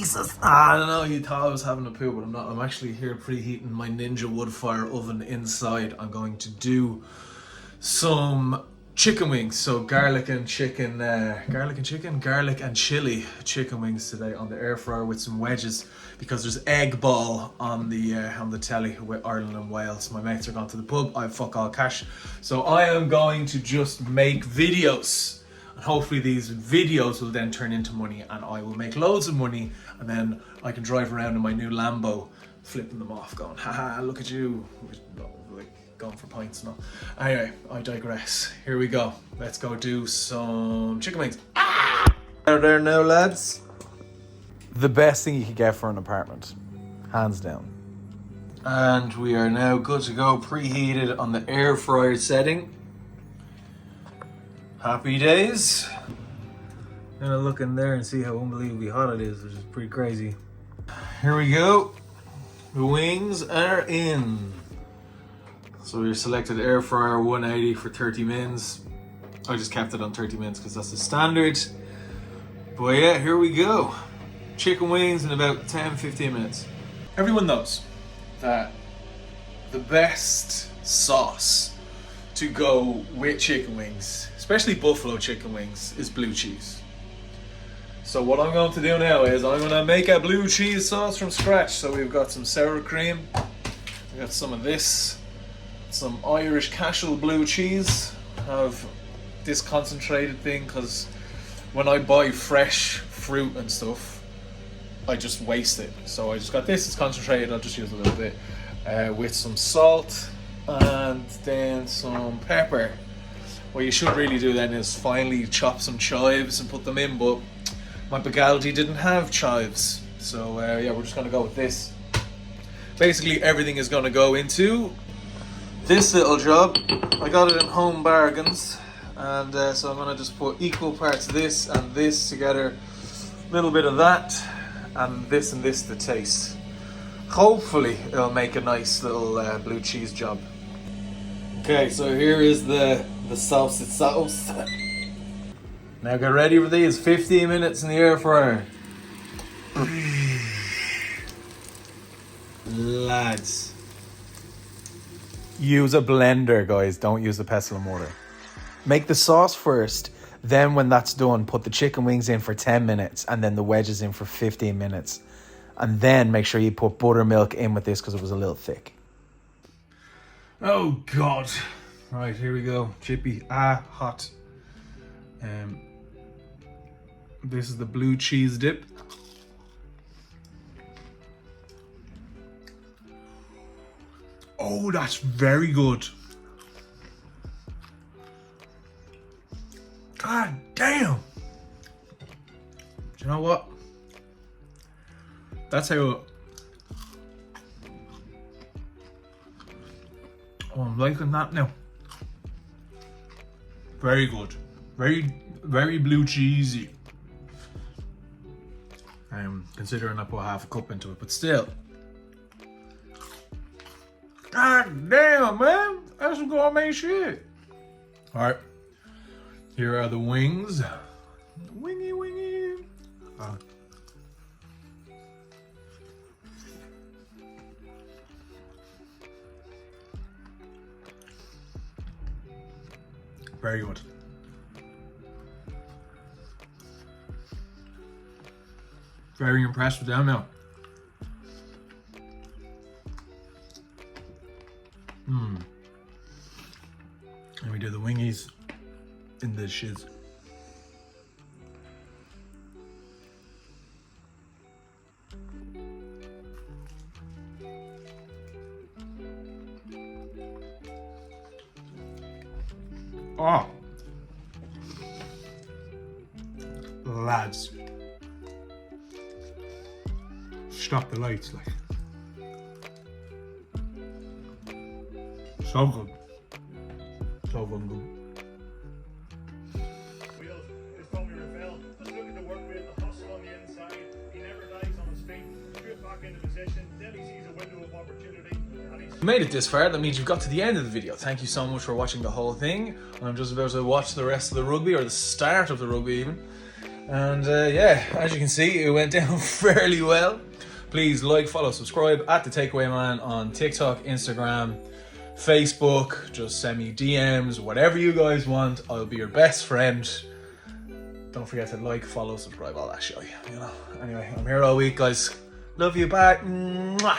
Jesus. I don't know, you thought I was having a poo, but I'm not. I'm actually here preheating my Ninja wood fire oven inside. I'm going to do some chicken wings, so garlic and chili chicken wings today on the air fryer with some wedges, because there's egg ball on the telly with Ireland and Wales. My mates are gone to the pub. I have fuck all cash, so I am going to just make videos, and hopefully these videos will then turn into money, and I will make loads of money, and then I can drive around in my new Lambo, flipping them off, going, haha, look at you, like going for pints and all. Anyway, I digress. Here we go. Let's go do some chicken wings. Are there now, lads? The best thing you could get for an apartment, hands down. And we are now good to go, preheated on the air fryer setting. Happy days. I'm gonna look in there and see how unbelievably hot it is, which is pretty crazy. Here we go. The wings are in. So we selected air fryer 180 for 30 mins. I just kept it on 30 mins because that's the standard. But yeah, here we go. Chicken wings in about 10-15 minutes. Everyone knows that the best sauce to go with chicken wings, especially buffalo chicken wings, is blue cheese. So what I'm going to do now is I'm going to make a blue cheese sauce from scratch. So we've got some sour cream, we got some of this, some Irish Cashel blue cheese. I have this concentrated thing because when I buy fresh fruit and stuff, I just waste it. So I just got this, it's concentrated, I'll just use a little bit with some salt and then some pepper. What you should really do then is finally chop some chives and put them in, but my bagaldi didn't have chives. So yeah, we're just gonna go with this. Basically everything is gonna go into this little job. I got it in Home Bargains, and so I'm gonna just put equal parts of this and this together, a little bit of that, and this to taste. Hopefully it'll make a nice little blue cheese job. Okay, so here is the sauce itself. Now get ready for these 15 minutes in the air fryer. Lads. Use a blender, guys. Don't use a pestle and mortar. Make the sauce first. Then when that's done, put the chicken wings in for 10 minutes and then the wedges in for 15 minutes. And then make sure you put buttermilk in with this because it was a little thick. Oh, God. Right, here we go. Chippy. Hot. This is the blue cheese dip. Oh, that's very good. God damn. Do you know what? That's how... Oh, I'm liking that now. Very good. Very blue cheesy. Considering I put half a cup into it, but still. God damn, man. That's some gourmet shit. Alright. Here are the wings. Wingy. Very good. Very impressed with them now. And we do the wingies in the shiz. Oh, lads, stop the lights, like. So good. So good. It's Tommy Ravel. Just looking to work with the hustle on the inside. He never dies on his feet. Straight back into position. Then he sees a window of opportunity. You made it this far, that means you've got to the end of the video. Thank you so much for watching the whole thing. I'm just about to watch the rest of the rugby, or the start of the rugby even. And yeah, as you can see, it went down fairly well. Please like, follow, subscribe at The Takeaway Man on TikTok, Instagram, Facebook. Just send me DMs, whatever you guys want. I'll be your best friend. Don't forget to like, follow, subscribe, all that shit, you know. Anyway, I'm here all week, guys. Love you, bye. Mwah.